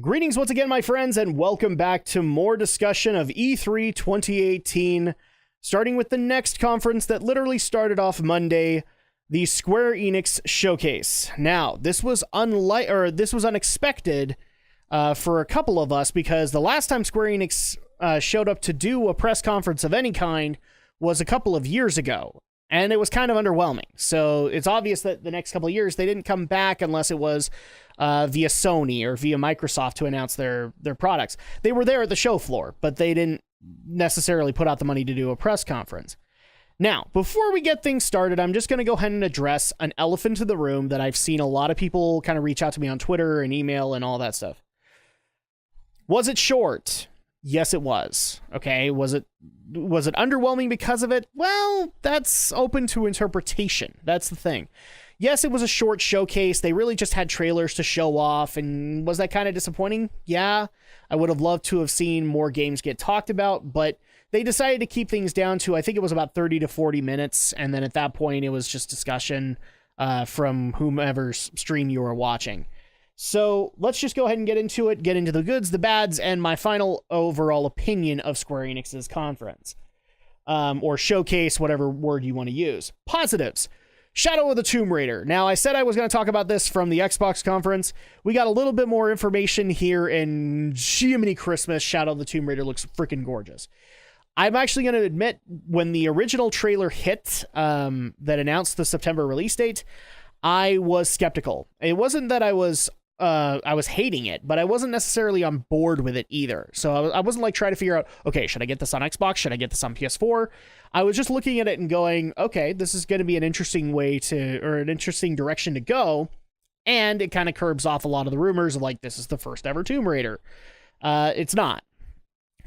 Greetings once again, my friends, and welcome back to more discussion of E3 2018, starting with the next conference that literally started off Monday, the Square Enix Showcase. Now, this was unexpected for a couple of us, because the last time Square Enix showed up to do a press conference of any kind was a couple of years ago, and it was kind of underwhelming. So it's obvious that the next couple of years they didn't come back unless it was via Sony or via Microsoft to announce their products. They were there at the show floor, but they didn't necessarily put out the money to do a press conference. Now, before we get things started, I'm just going to go ahead and address an elephant in the room that I've seen a lot of people kind of reach out to me on Twitter and email and all that stuff. Was it short? Yes, it was. Okay, was it underwhelming because of it? Well, that's open to interpretation. That's the thing. Yes, it was a short showcase. They really just had trailers to show off, and was that kind of disappointing? Yeah, I would have loved to have seen more games get talked about, but they decided to keep things down to, I think it was about 30 to 40 minutes, and then at that point, it was just discussion from whomever's stream you were watching. So let's just go ahead and get into it, get into the goods, the bads, and my final overall opinion of Square Enix's conference. Or showcase, whatever word you want to use. Positives. Shadow of the Tomb Raider. Now, I said I was going to talk about this from the Xbox conference. We got a little bit more information here, and Jiminy Christmas, Shadow of the Tomb Raider looks freaking gorgeous. I'm actually going to admit, when the original trailer hit that announced the September release date, I was skeptical. It wasn't that I was hating it, but I wasn't necessarily on board with it either. So I wasn't like trying to figure out, okay, should I get this on Xbox? Should I get this on PS4? I was just looking at it and going, okay, this is going to be an interesting an interesting direction to go. And it kind of curbs off a lot of the rumors of like, this is the first ever Tomb Raider. It's not.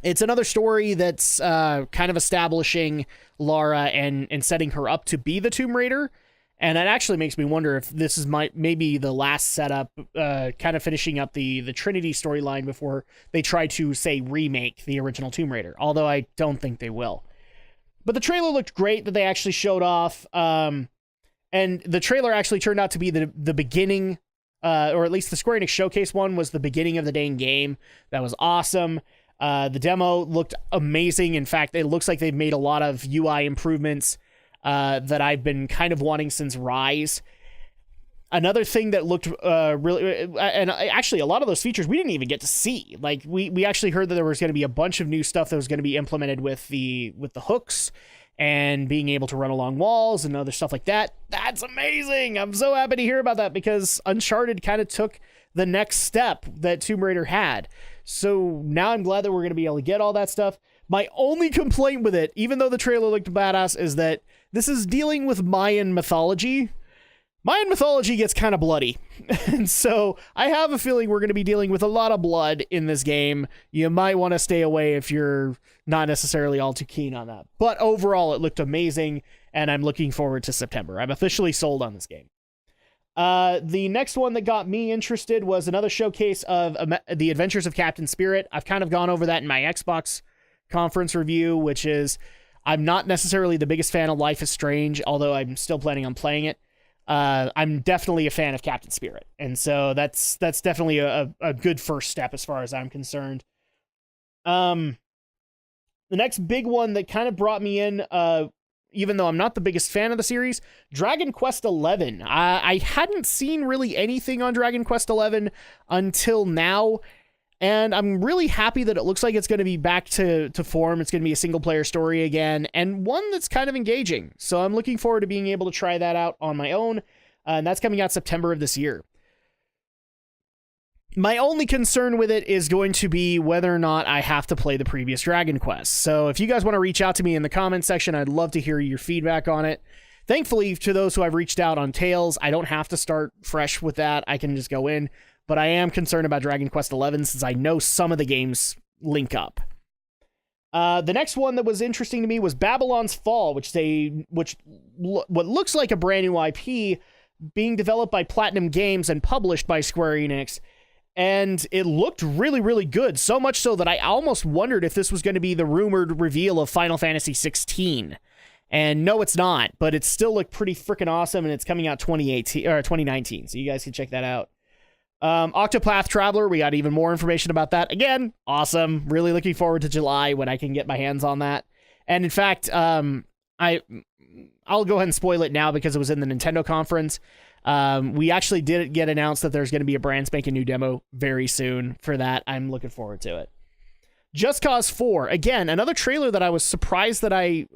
It's another story that's kind of establishing Lara and setting her up to be the Tomb Raider. And it actually makes me wonder if this is maybe the last setup, kind of finishing up the Trinity storyline before they try to, say, remake the original Tomb Raider. Although I don't think they will. But the trailer looked great that they actually showed off. And the trailer actually turned out to be the beginning, or at least the Square Enix Showcase one was the beginning of the dang game. That was awesome. The demo looked amazing. In fact, it looks like they've made a lot of UI improvements that I've been kind of wanting since Rise. Another thing that looked really, and actually a lot of those features we didn't even get to see. Like we actually heard that there was going to be a bunch of new stuff that was going to be implemented with the hooks and being able to run along walls and other stuff like that. That's amazing. I'm so happy to hear about that, because Uncharted kind of took the next step that Tomb Raider had. So now I'm glad that we're going to be able to get all that stuff. My only complaint with it, even though the trailer looked badass, is that this is dealing with Mayan mythology. Mayan mythology gets kind of bloody. And so I have a feeling we're going to be dealing with a lot of blood in this game. You might want to stay away if you're not necessarily all too keen on that. But overall, it looked amazing, and I'm looking forward to September. I'm officially sold on this game. The next one that got me interested was another showcase of The Adventures of Captain Spirit. I've kind of gone over that in my Xbox conference review, which is, I'm not necessarily the biggest fan of Life is Strange, although I'm still planning on playing it. I'm definitely a fan of Captain Spirit, and so that's definitely a good first step as far as I'm concerned. The next big one that kind of brought me in, even though I'm not the biggest fan of the series, Dragon Quest XI. I hadn't seen really anything on Dragon Quest XI until now, and I'm really happy that it looks like it's going to be back to form. It's going to be a single-player story again, and one that's kind of engaging. So I'm looking forward to being able to try that out on my own, and that's coming out September of this year. My only concern with it is going to be whether or not I have to play the previous Dragon Quest. So if you guys want to reach out to me in the comment section, I'd love to hear your feedback on it. Thankfully, to those who I've reached out on Tales, I don't have to start fresh with that. I can just go in. But I am concerned about Dragon Quest XI, since I know some of the games link up. The next one that was interesting to me was Babylon's Fall, what looks like a brand new IP being developed by Platinum Games and published by Square Enix. And it looked really, really good. So much so that I almost wondered if this was going to be the rumored reveal of Final Fantasy XVI. And no, it's not, but it still looked pretty freaking awesome, and it's coming out 2019, so you guys can check that out. Octopath Traveler, we got even more information about that. Again, awesome. Really looking forward to July when I can get my hands on that. And in fact, I'll go ahead and spoil it now because it was in the Nintendo conference. We actually did get announced that there's going to be a brand spanking new demo very soon for that. I'm looking forward to it. Just Cause 4, again, another trailer that I was surprised that I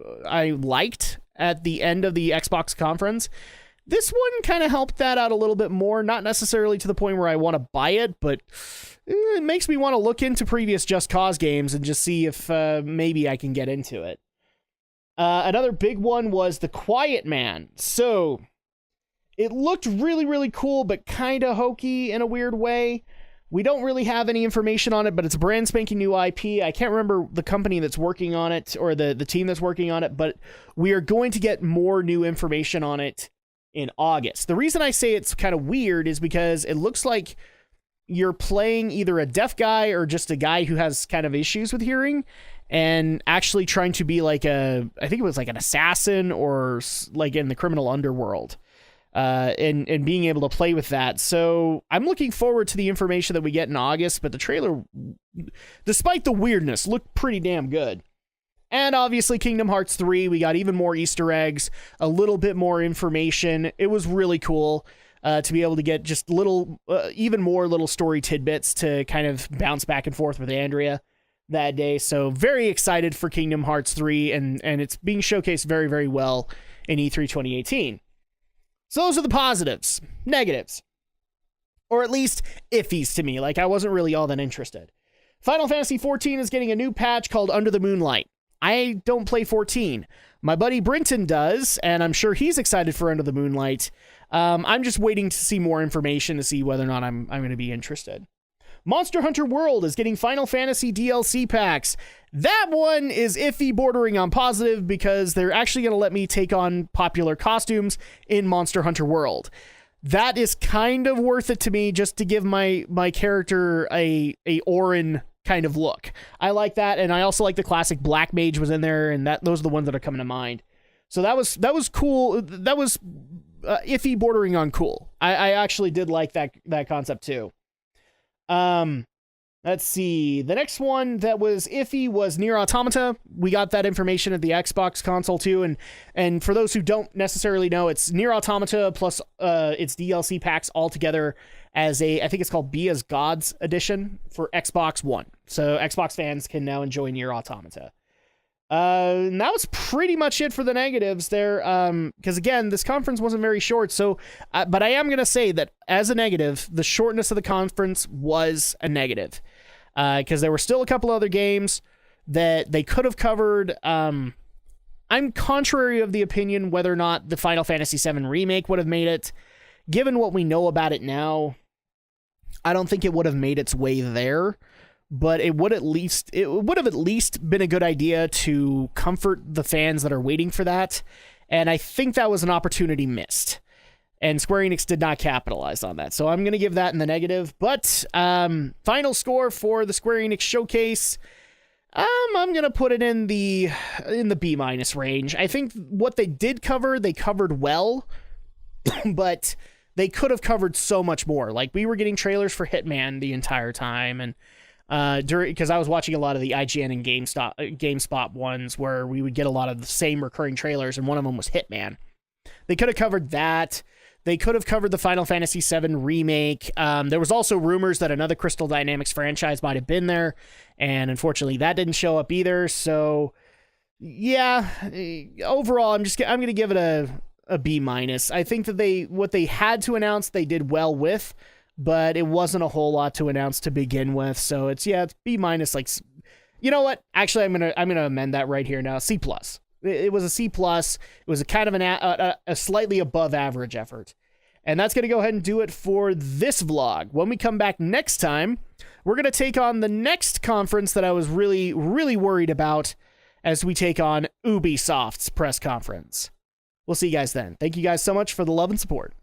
liked at the end of the Xbox conference. This one kind of helped that out a little bit more, not necessarily to the point where I want to buy it, but it makes me want to look into previous Just Cause games and just see if maybe I can get into it. Another big one was The Quiet Man. So it looked really, really cool, but kind of hokey in a weird way. We don't really have any information on it, but it's a brand spanking new IP. I can't remember the company that's working on it or the team that's working on it, but we are going to get more new information on it in August. The reason I say it's kind of weird is because it looks like you're playing either a deaf guy or just a guy who has kind of issues with hearing and actually trying to be like I think it was like an assassin or like in the criminal underworld. And being able to play with that. So I'm looking forward to the information that we get in August, but the trailer, despite the weirdness, looked pretty damn good. And obviously Kingdom Hearts 3, we got even more Easter eggs, a little bit more information. It was really cool to be able to get just even more little story tidbits to kind of bounce back and forth with Andrea that day. So very excited for Kingdom Hearts 3, and it's being showcased very, very well in E3 2018. So those are the positives. Negatives. Or at least iffies to me. Like, I wasn't really all that interested. Final Fantasy XIV is getting a new patch called Under the Moonlight. I don't play 14. My buddy Brinton does, and I'm sure he's excited for Under the Moonlight. I'm just waiting to see more information to see whether or not I'm going to be interested. Monster Hunter World is getting Final Fantasy DLC packs. That one is iffy, bordering on positive, because they're actually going to let me take on popular costumes in Monster Hunter World. That is kind of worth it to me, just to give my character a Orin kind of look. I like that, and I also like the classic Black Mage was in there, and those are the ones that are coming to mind. So that was cool. That was iffy, bordering on cool. I actually did like that concept too. Let's see. The next one that was iffy was Nier Automata. We got that information at the Xbox console too, and for those who don't necessarily know, it's Nier Automata plus its DLC packs all together as I think it's called Be As Gods edition for Xbox One. So Xbox fans can now enjoy Nier Automata. And that was pretty much it for the negatives there. Because again, this conference wasn't very short. So, but I am going to say that as a negative, the shortness of the conference was a negative. Because there were still a couple other games that they could have covered. I'm contrary of the opinion whether or not the Final Fantasy VII Remake would have made it. Given what we know about it now, I don't think it would have made its way there. But it would have at least been a good idea to comfort the fans that are waiting for that. And I think that was an opportunity missed. And Square Enix did not capitalize on that. So I'm going to give that in the negative. But final score for the Square Enix showcase, I'm going to put it in the B- range. I think what they did cover, they covered well. But they could have covered so much more. Like, we were getting trailers for Hitman the entire time, and because I was watching a lot of the IGN and GameSpot ones where we would get a lot of the same recurring trailers, and one of them was Hitman. They could have covered that. They could have covered the Final Fantasy VII Remake. There was also rumors that another Crystal Dynamics franchise might have been there, and unfortunately that didn't show up either. So, yeah, overall, I'm going to give it a B-. I think that what they had to announce, they did well with, but it wasn't a whole lot to announce to begin with. So it's B-. Like, you know what? Actually, I'm gonna amend that right here now. C+. It was a C+. It was a kind of a slightly above average effort. And that's going to go ahead and do it for this vlog. When we come back next time, we're going to take on the next conference that I was really, really worried about as we take on Ubisoft's press conference. We'll see you guys then. Thank you guys so much for the love and support.